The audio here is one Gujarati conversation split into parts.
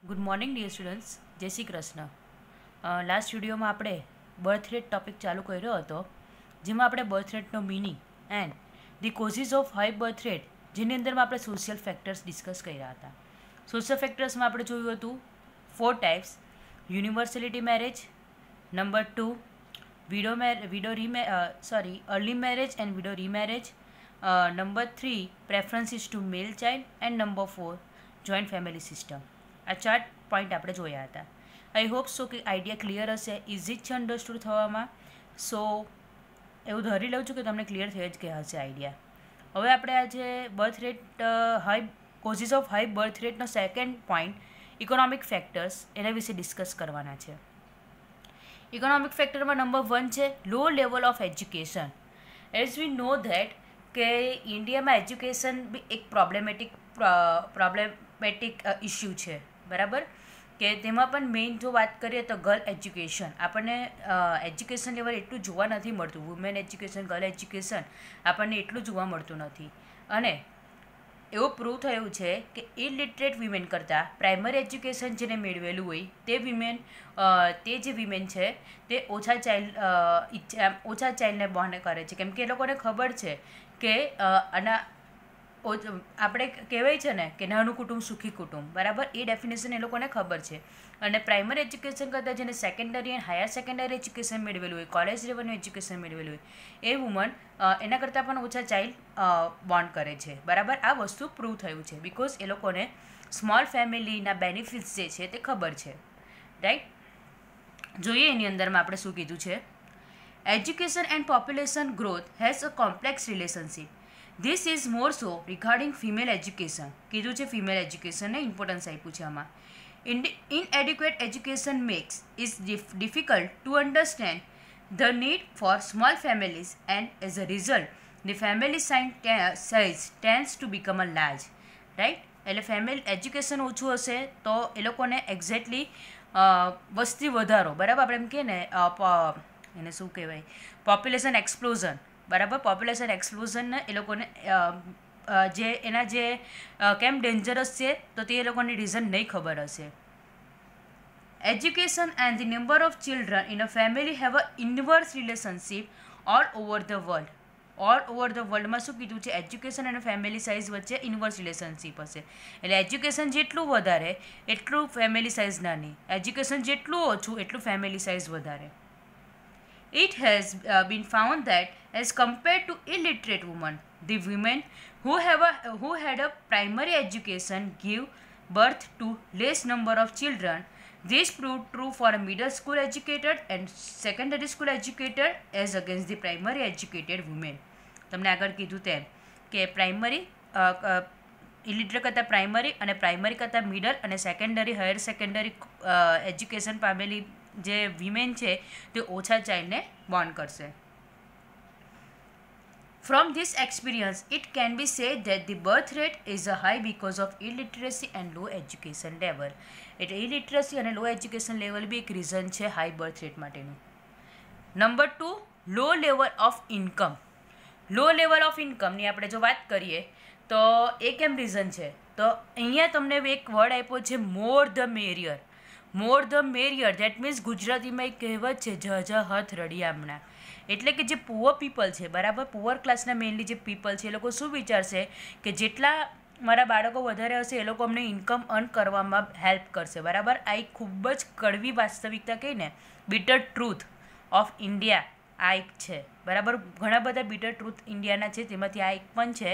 ગુડ મોર્નિંગ ડિયર સ્ટુડન્ટ્સ, જય શ્રી કૃષ્ણ. લાસ્ટ વિડીયોમાં આપણે બર્થ રેટ ટોપિક ચાલુ કર્યો હતો, જેમાં આપણે બર્થ રેટનો meaning and the causes of high birth rate, જેની અંદરમાં આપણે સોશિયલ ફેક્ટર્સ ડિસ્કસ કર્યા હતા. સોશિયલ ફેક્ટર્સમાં આપણે જોયું હતું 4 types: universality marriage, number 2 early marriage and widow remarriage, number 3 preferences to male child, and number 4 joint family system. આ 4 પોઈન્ટ આપણે જોયા હતા. આઈ હોપ સો કે આઈડિયા ક્લિયર હશે, ઇઝી જ છે અન્ડરસ્ટુડ થવામાં. સો એવું ધરી લઉં છું કે તમને ક્લિયર થઈ જ ગયા હશે આઈડિયા. હવે આપણે આજે birth rate causes of high birth રેટનો સેકન્ડ પોઈન્ટ ઇકોનોમિક ફેક્ટર્સ એના વિશે ડિસ્કસ કરવાના છે. ઇકોનોમિક ફેક્ટરમાં નંબર 1 છે low level of education. As we know that કે ઇન્ડિયામાં એજ્યુકેશન બી એક પ્રોબ્લેમેટિક ઇસ્યુ છે, બરાબર? કે તેમાં પણ મેઇન જો વાત કરીએ તો ગર્લ એજ્યુકેશન. આપણને એજ્યુકેશન લેવલ એટલું જોવા નથી મળતું. વુમેન એજ્યુકેશન, ગર્લ એજ્યુકેશન આપણને એટલું જોવા મળતું નથી. અને એવું પ્રૂવ થયું છે કે ઇલિટરેટ વિમેન કરતાં પ્રાઇમરી એજ્યુકેશન જેને મેળવેલું હોય તે જે વિમેન છે તે ઓછા ચાઇલ્ડને બોર્ન કરે છે, કેમ કે એ લોકોને ખબર છે કે આપણે કહેવાય છે ને કે નાનું કુટુંબ સુખી કુટુંબ, બરાબર? એ ડેફિનેશન એ લોકોને ખબર છે. અને પ્રાઇમરી એજ્યુકેશન કરતાં જેને secondary and higher secondary education મેળવેલું હોય, કોલેજ લેવલનું એજ્યુકેશન મેળવેલું હોય, એ વુમન એના કરતાં પણ ઓછા ચાઇલ્ડ બોર્ન કરે છે, બરાબર? આ વસ્તુ પ્રૂવ થયું છે બિકોઝ એ લોકોને સ્મોલ ફેમિલીના બેનિફિટ્સ જે છે તે ખબર છે, રાઈટ? જોઈએ એની અંદરમાં આપણે શું કીધું છે. Education and population growth has a complex relationship. This is more so regarding female education. કીધું છે ફિમેલ એજ્યુકેશનને ઇમ્પોર્ટન્સ આપ્યું છે આમાં. Inadequate education makes it difficult to understand the need for small families, and as a result, the family size tends to become a large. Right? એટલે ફેમિલી એજ્યુકેશન ઓછું હશે તો એ લોકોને એક્ઝેક્ટલી વસ્તી વધારો, બરાબર? આપણે એમ કહીએ ને એને શું કહેવાય, પોપ્યુલેશન એક્સપ્લોઝન, બરાબર? પોપ્યુલેશન એક્સપ્લોઝનને એ લોકોને કેમ ડેન્જરસ છે તો તે એ લોકોને રીઝન નહીં ખબર હશે. Education and the number of children in a family have a inverse relationship all over the world. All over the વર્લ્ડમાં શું કીધું છે? એજ્યુકેશન અને ફેમિલી સાઇઝ વચ્ચે ઇન્વર્સ રિલેશનશિપ હશે. એટલે એજ્યુકેશન જેટલું વધારે એટલું ફેમિલી સાઇઝ નાની, એજ્યુકેશન જેટલું ઓછું એટલું ફેમિલી સાઇઝ વધારે. It has been found that as compared to illiterate women, the women who had a primary education give birth to less number of children. This proved true for a middle school educated and secondary school educated as against the primary educated women. તમને આગળ કીધું તેમ કે પ્રાઇમરી ઇલિટરેટ કરતાં પ્રાઇમરી અને પ્રાઇમરી કરતાં મિડલ અને સેકન્ડરી હાયર સેકન્ડરી એજ્યુકેશન પામેલી જે વિમેન છે તે ઓછા ચાઇલ્ડને બોર્ન કરશે. From this experience, it can be said that the birth rate is high because of illiteracy and low education level. એટલે illiteracy અને low education level બી એક રીઝન છે હાઈ બર્થ રેટ માટેનું. Number 2, low level of income. Low level of ઇન્કમની આપણે જો વાત કરીએ તો એ કેમ રીઝન છે? તો અહીંયા તમને એક વર્ડ આપ્યો છે more the merrier. More the merrier, that means ગુજરાતીમાં એક કહેવત છે જજા હથ રડિયામણા. એટલે કે જે પુઅર પીપલ છે, બરાબર, પુઅર ક્લાસના મેઇનલી જે પીપલ છે એ લોકો શું વિચારશે કે જેટલા મારા બાળકો વધારે હશે એ લોકો અમને ઇન્કમ અર્ન કરવામાં હેલ્પ કરશે, બરાબર? આ એક ખૂબ જ કડવી વાસ્તવિકતા કહીને બિટર ટ્રુથ ઓફ ઇન્ડિયા આ એક છે, બરાબર? ઘણા બધા બિટર ટ્રુથ ઇન્ડિયાના છે, તેમાંથી આ એક પણ છે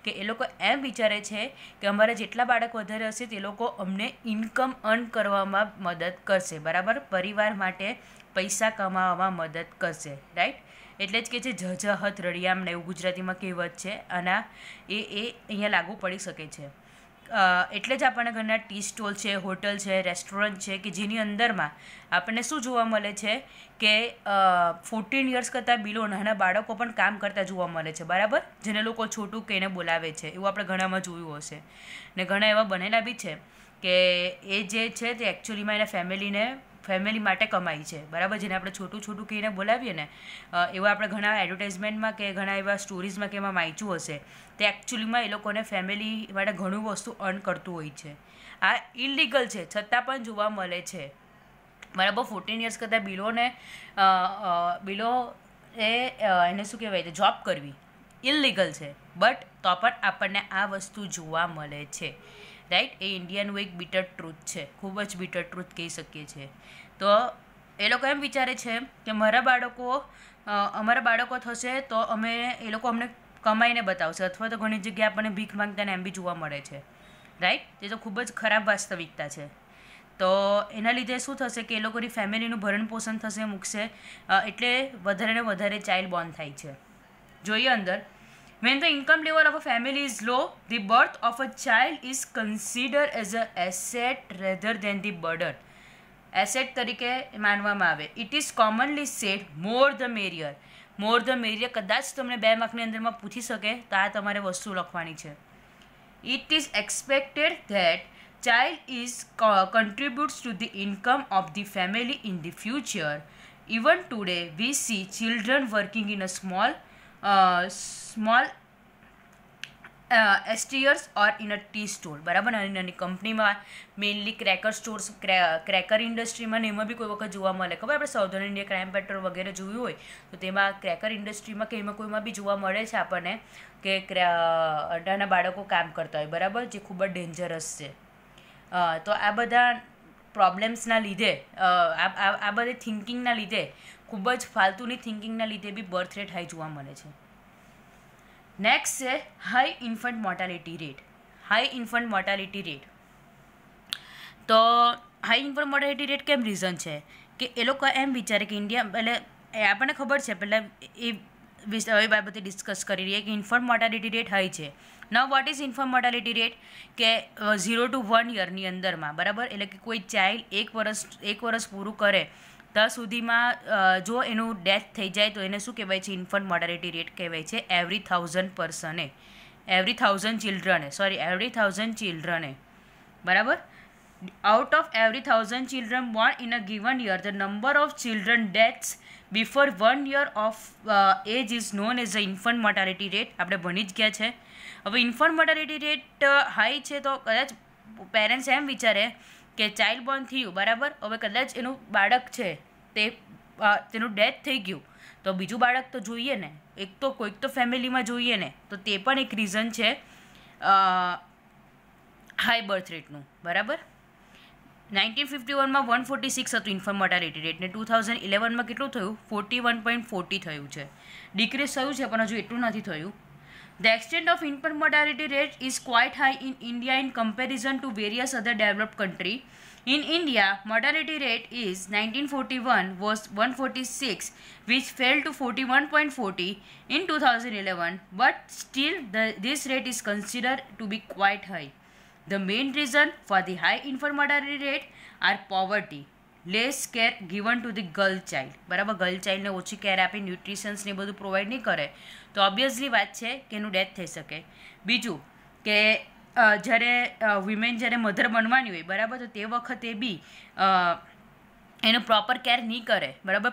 કે એ લોકો એમ વિચારે છે કે અમારા જેટલા બાળક વધારે હશે તે લોકો અમને ઇન્કમ અર્ન કરવામાં મદદ કરશે, બરાબર? પરિવાર માટે પૈસા કમાવામાં મદદ કરશે, રાઈટ? એટલે જ કે છે જજહત રડિયામને એવું ગુજરાતીમાં કહેવત છે, અને એ અહીંયા લાગુ પડી શકે છે. એટલે જ આપણને ઘણા ટી સ્ટોલ છે, હોટલ છે, રેસ્ટોરન્ટ છે કે જેની અંદરમાં આપણને શું જોવા મળે છે કે 14 યર્સ કરતાં બિલો નાના બાળકો પણ કામ કરતા જોવા મળે છે, બરાબર? જેને લોકો છોટું કહીને બોલાવે છે, એવું આપણે ઘણામાં જોયું હશે. ને ઘણા એવા બનેલા બી છે કે એ જે છે તે એકચ્યુઅલીમાં એના ફેમિલી માટે કમાઈ છે, બરાબર? જેને આપણે છોટું કહીને બોલાવીએ ને એવા આપણે ઘણા એડવર્ટાઇઝમેન્ટમાં કે ઘણા એવા સ્ટોરીઝમાં કે એમાં વાંચ્યું હશે તે એકચ્યુઅલીમાં એ લોકોને ફેમિલી માટે ઘણું વસ્તુ અર્ન કરતું હોય છે. આ ઇલીગલ છે છતાં પણ જોવા મળે છે, બરાબર. 14 યર્સ કરતાં બિલો એને શું કહેવાય છે, જોબ કરવી ઇલીગલ છે, બટ તો પણ આપણને આ વસ્તુ જોવા મળે છે, રાઈટ. એ ઇન્ડિયાનું એક બીટર ટ્રુથ છે, ખૂબ જ બીટર ટ્રુથ કહી શકીએ છીએ. તો એ લોકો એમ વિચારે છે કે અમારા બાળકો થશે તો એ લોકો અમને કમાઈને બતાવશે, અથવા તો ઘણી જગ્યાએ આપણને ભીખ માંગતા એમ બી જોવા મળે છે, રાઈટ. તે તો ખૂબ જ ખરાબ વાસ્તવિકતા છે. તો એના લીધે શું થશે કે એ લોકોની ફેમિલીનું ભરણ પોષણ થશે, મૂકશે, એટલે વધારે ને વધારે ચાઇલ્ડ બોર્ન થાય છે. જોઈએ અંદર, when the income level of a family is low, the birth of a child is considered as a asset rather than the burden. Asset તરીકે માનવામાં આવે. It is commonly said more the merrier. More the merrier કદાચ તમને 2 માર્કની અંદરમાં પૂછી શકે તો આ તમારે વસ્તુ લખવાની છે. It is expected that child is contributes to the income of the family in the future. Even today we see children working in a small STRs or in a tea store, બરાબર. નાની નાની કંપનીમાં, મેઇનલી ક્રેકર સ્ટોર્સ, ક્રેકર ઇન્ડસ્ટ્રીમાં ને એમાં બી કોઈ વખત જોવા મળે. ખબર આપણે સાઉધર્ન ઇન્ડિયા ક્રાઇમ પેટ્રોલ વગેરે જોયું હોય તો તેમાં ક્રેકર ઇન્ડસ્ટ્રીમાં કે એમાં કોઈમાં બી જોવા મળે છે આપણને કે નાના બાળકો કામ કરતા હોય, બરાબર, જે ખૂબ જ ડેન્જરસ છે. તો આ બધા પ્રોબ્લેમ્સના લીધે, આ બધી થિંકિંગના લીધે, ખૂબ જ ફાલતુની થિંકિંગના લીધે બી બર્થ રેટ હાઈ જોવા મળે છે. નેક્સ્ટ છે high infant mortality rate. High infant mortality rate. તો હાઈ ઇન્ફન્ટ મોર્ટાલિટી રેટ કેમ રીઝન છે કે એ લોકો એમ વિચારે કે ઇન્ડિયા, એટલે આપણને ખબર છે, પહેલાં એ બાબતે ડિસ્કસ કરી રહીએ કે ઇન્ફન્ટ મોર્ટાલિટી રેટ હાઈ છે. નાઉ what is infant mortality rate? કે 0 to 1 યરની અંદરમાં, બરાબર, એટલે કે કોઈ ચાઇલ્ડ એક વર્ષ પૂરું કરે ત્યાં સુધીમાં જો એનું ડેથ થઈ જાય તો એને શું કહેવાય છે? ઇન્ફન્ટ મોર્ટાલિટી રેટ કહેવાય છે. એવરી 1000 ચિલ્ડ્રને, બરાબર. Out of every 1000 children born in a given year, the number of children deaths before 1 year of age is known as the infant mortality rate. આપણે ભણી જ ગયા છે. હવે ઇન્ફન્ટ મોર્ટાલિટી રેટ હાઈ છે તો કદાચ પેરેન્ટ્સ એમ વિચારે કે ચાઇલ્ડ બોર્ન થયું, બરાબર, હવે કદાચ એનું બાળક છે તેનું ડેથ થઈ ગયું તો બીજું બાળક તો જોઈએ ને, કોઈક તો ફેમિલીમાં જોઈએ ને, તો તે પણ એક રીઝન છે હાઈ બર્થ રેટનું, બરાબર. 1951માં 146 હતું ઇન્ફન્ટ મોર્ટાલિટી રેટ ને 2011માં કેટલું થયું? 41.40 થયું છે. ડિક્રીઝ થયું છે પણ હજુ એટલું નથી થયું. The extent of infant mortality rate is quite high in India in comparison to various other developed countries. In India, mortality rate is 1941 was 146, which fell to 41.40 in 2011, but still this rate is considered to be quite high. The main reason for the high infant mortality rate are poverty, less care given to the girl child, બરાબર. ગર્લ ચાઇલ્ડને ઓછી કેર આપી, ન્યુટ્રિશન્સ ને બધું પ્રોવાઈડ નહીં કરે તો ઓબ્વિયસલી વાત છે કે એનું ડેથ થઈ શકે. બીજું કે જ્યારે વિમેન જ્યારે મધર બનવાની હોય, બરાબર, તો તે વખતે બી એનું પ્રોપર કેર નહીં કરે, બરાબર,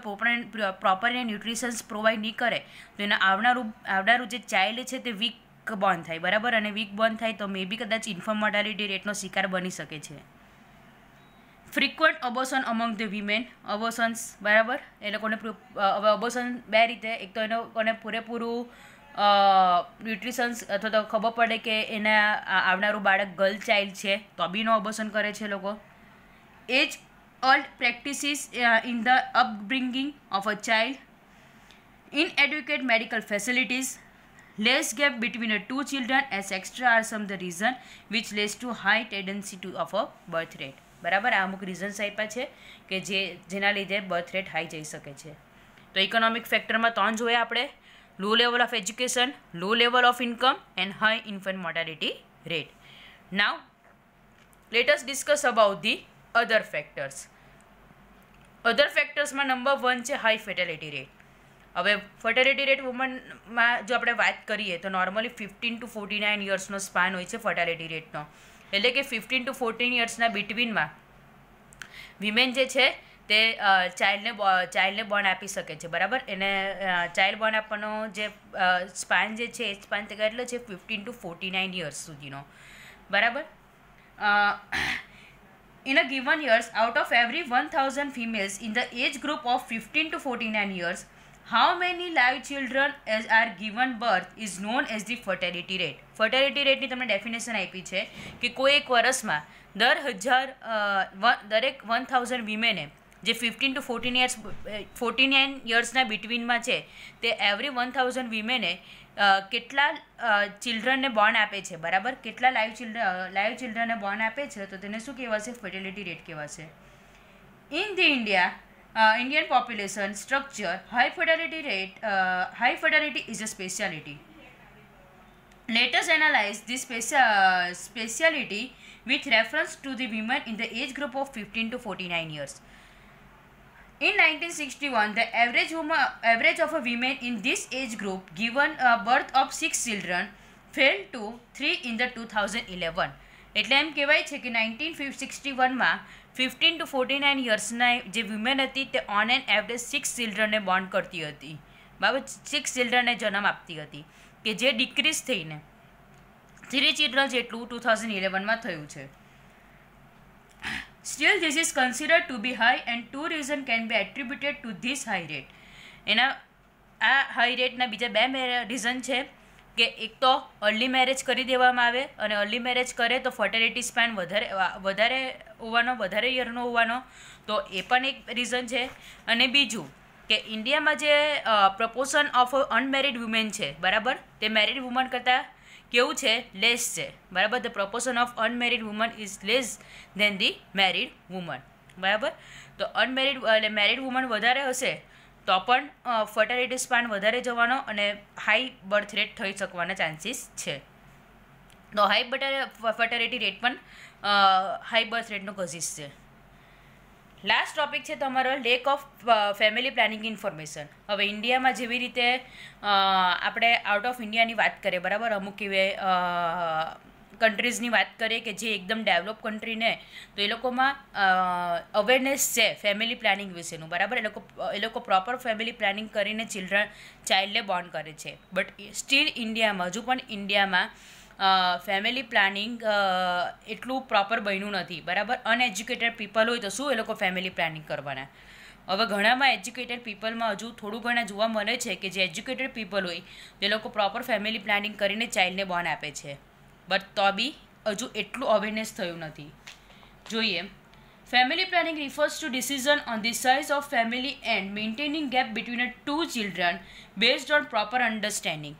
પ્રોપર એને ન્યુટ્રિશન્સ પ્રોવાઈડ નહીં કરે તો એના આવનારું જે ચાઇલ્ડ છે તે વીક બોર્ન થાય, બરાબર. અને વીક બોર્ન થાય તો મે બી કદાચ ઇન્ફન્ટ મોર્ટાલિટી રેટનો શિકાર બની શકે છે. ફ્રિક્વન્ટ અબોર્શન અમંગ ધ વિમેન, અબોર્શન્સ, બરાબર, એ લોકોને હવે અબોર્શન બે રીતે, એક તો એ લોકોને પૂરેપૂરું ન્યુટ્રિશન્સ અથવા તો ખબર પડે કે એના આવનારું બાળક ગર્લ ચાઇલ્ડ છે તો બીનો અબોર્શન કરે છે લોકો. Age old practices in the upbringing of a child, inadequate medical facilities, less gap between the two children as extra are some the reason which leads to high tendency of a birth rate, બરાબર. આ અમુક રીઝન્સ આપ્યા છે કે જેના લીધે બર્થ રેટ હાઈ જઈ શકે છે. તો ઇકોનોમિક ફેક્ટરમાં 3 જોઈએ આપણે: low level of education, low level of income and high infant mortality rate. Now let us discuss about the other factors. Other ફેક્ટર્સમાં નંબર 1 છે હાઈ ફર્ટિલિટી રેટ. હવે ફર્ટિલિટી રેટ વુમનમાં જો આપણે વાત કરીએ તો નોર્મલી 15 to 49 યર્સનો સ્પાન હોય છે ફર્ટિલિટી રેટનો. એટલે કે 15 to 14 યર્સના બિટવીનમાં વિમેન જે છે તે ચાઇલ્ડને બોર્ન આપી શકે છે, બરાબર. એને ચાઇલ્ડ બોર્ન આપવાનો જે સ્પાન જે છે એ સ્પાન કેટલો છે? 15 to 49 યર્સ સુધીનો, બરાબર. in a given years, out of every 1000 females in the age group of 15 to 49 years, how many live children are given birth is known as the fertility rate. fertility rate ની તમને ડેફિનેશન આપી છે કે કોઈ એક વર્ષમાં દરેક 1000 વિમેને જે 15 ટુ 49 યર્સના બિટવીનમાં છે તે એવરી 1000 વિમેને કેટલા ચિલ્ડ્રનને બોર્ન આપે છે, બરાબર, કેટલા લાઈવ ચિલ્ડ્રનને બોર્ન આપે છે, તો તેને શું કહેવાશે? ફર્ટિલિટી રેટ કહેવાશે. In the Indian population structure, high fertility is a specialty. Let us analyze this specialty with reference to the women in the age group of 15 to 49 years. In 1961, the average of a woman in this age group given birth of 6 children fell to 3 in the 2011. એટલે એમ કહેવાય છે કે 1961માં 15 to 49 યર્સના જે વિમેન હતી તે ઓન એન એવરેજ 6 ચિલ્ડ્રનને બોર્ન કરતી હતી, બરાબર, 6 ચિલ્ડ્રનને જન્મ આપતી હતી, કે જે ડિક્રીઝ થઈને 3 ચિલ્ડ્રન જેટલું 2011માં થયું છે. Still, this is considered to be high and two reasons can be attributed to this high rate. એના આ હાઈ રેટના બીજા બે રીઝન છે કે એક તો અર્લી મેરેજ કરી દેવામાં આવે અને અર્લી મેરેજ કરે તો ફર્ટિલિટી સ્પેન વધારે યરનો હોવાનો, તો એ પણ એક રીઝન છે. અને બીજું કે ઇન્ડિયામાં જે પ્રપોર્શન ઓફ અનમેરિડ વુમેન છે, બરાબર, તે મેરિડ વુમન કરતાં કેવું છે? લેસ છે, બરાબર. The proportion of unmarried woman is less than the married woman, બરાબર. તો અનમેરિડ એટલે મેરિડ વુમન વધારે હશે તો પણ ફર્ટિલિટી સ્પાન વધારે જવાનો અને હાઈ બર્થ રેટ થઈ શકવાના ચાન્સીસ છે. તો હાઈ ફર્ટિલિટી રેટ પણ હાઈ બર્થ રેટનો કોઝિસ છે. લાસ્ટ ટોપિક છે તમારો lake of family planning information. હવે ઇન્ડિયામાં જેવી રીતે આપણે આઉટ ઓફ ઇન્ડિયાની વાત કરીએ, બરાબર, અમુક એવી કન્ટ્રીઝની વાત કરીએ કે જે એકદમ ડેવલપ કન્ટ્રીને, તો એ લોકોમાં અવેરનેસ છે ફેમિલી પ્લાનિંગ વિશેનું, બરાબર. એ લોકો પ્રોપર ફેમિલી પ્લાનિંગ કરીને ચાઇલ્ડને બોર્ન કરે છે. બટ સ્ટીલ ઇન્ડિયામાં હજુ પણ ઇન્ડિયામાં ફેમિલી પ્લાનિંગ એટલું પ્રોપર બન્યું નથી, બરાબર. અનએજ્યુકેટેડ પીપલ હોય તો શું એ લોકો ફેમિલી પ્લાનિંગ કરવાના? હવે ઘણામાં એજ્યુકેટેડ પીપલમાં હજુ થોડું ઘણા જોવા મળે છે કે જે એજ્યુકેટેડ પીપલ હોય તે લોકો પ્રોપર ફેમિલી પ્લાનિંગ કરીને ચાઇલ્ડને બોર્ન આપે છે, બટ તો બી હજુ એટલું અવેરનેસ થયું નથી. જોઈએ, family planning refers to decision on the size of family and maintaining gap between two children based on proper understanding,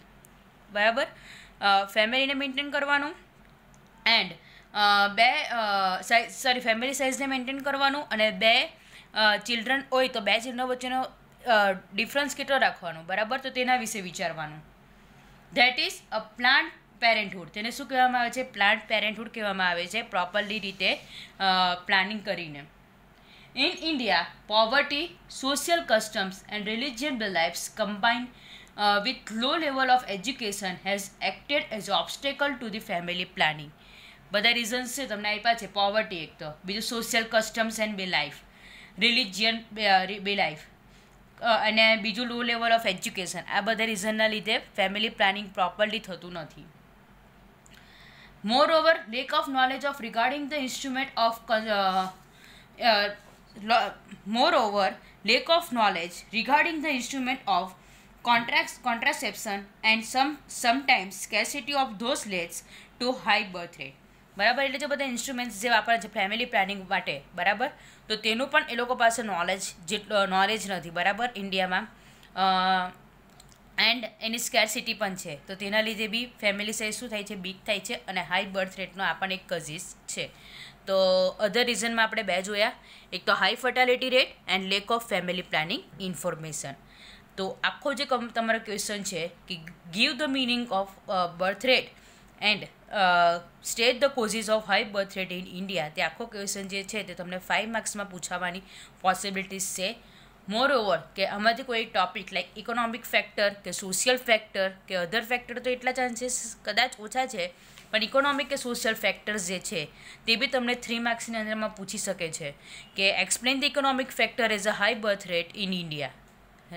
બરાબર. ફેમિલીને મેન્ટેન કરવાનું એન્ડ ફેમિલી સાઇઝને મેન્ટેન કરવાનું અને બે ચિલ્ડ્રન હોય તો બે ચિલ્ડ્રન વચ્ચેનો ડિફરન્સ કેટલો રાખવાનો, બરાબર, તો તેના વિશે વિચારવાનું. That is a planned parenthood. તેને શું કહેવામાં આવે છે? પ્લાન્ટ પેરેન્ટહુડ કહેવામાં આવે છે, પ્રોપરલી રીતે પ્લાનિંગ કરીને. In India, poverty, social customs and religion beliefs combined with low level of education has acted as obstacle to the family planning. બધા રીઝન્સ છે તમને આપ્યા છે. પોવર્ટી એક તો, બીજું સોશિયલ કસ્ટમ્સ એન્ડ બિલાઇફ, રિલિજિયન બિલાઇફ, અને બીજું લો લેવલ ઓફ એજ્યુકેશન. આ બધા રીઝનના લીધે ફેમિલી પ્લાનિંગ પ્રોપરલી થતું નથી. Moreover, lack of knowledge of regarding the instrument of lack of knowledge regarding the instrument of contraception and sometimes scarcity of those leads to high birth rate, બરાબર. એટલે જે બધા ઇન્સ્ટ્રુમેન્ટ્સ જે વાપરે છે ફેમિલી પ્લાનિંગ માટે, બરાબર, તો તેનું પણ એ લોકો પાસે નોલેજ નથી, બરાબર, ઇન્ડિયામાં. એન્ડ એની સ્કેરસિટી પણ છે, તો તેના લીધે બી ફેમિલી સાઇઝ શું થાય છે? બીક થાય છે અને હાઈ બર્થ રેટનો આ પણ એક કઝિસ છે. તો અધર રીઝનમાં આપણે બે જોયા, એક તો high fertility rate and lack of family planning information. તો આખો જે તમારો ક્વેશ્ચન છે કે give the meaning of birth rate and state the causes of high birth rate in India, તે આખો ક્વેશ્ચન જે છે તે તમને 5 માર્ક્સમાં પૂછાવાની પોસિબિલિટીઝ છે. મોરઓવર કે આમાંથી કોઈ ટોપિક લાઈક ઇકોનોમિક ફેક્ટર કે સોશિયલ ફેક્ટર કે અધર ફેક્ટર તો એટલા ચાન્સીસ કદાચ ઓછા છે, પણ ઇકોનોમિક કે સોશિયલ ફેક્ટર્સ જે છે તે બી તમને 3 માર્ક્સની અંદરમાં પૂછી શકે છે કે explain the economic factor as a high birth rate in India,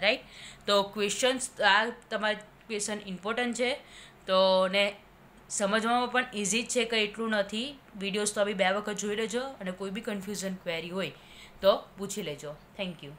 right. તો ક્વેશ્ચન્સ આ તમારા ક્વેશ્ચન ઇમ્પોર્ટન્ટ છે. તો ને સમજવામાં પણ ઇઝી જ છે, કંઈ એટલું નથી. વિડીયોઝ તો બી 2 વખત જોઈ લેજો અને કોઈ બી કન્ફ્યુઝન ક્વેરી હોય તો પૂછી લેજો. Thank you.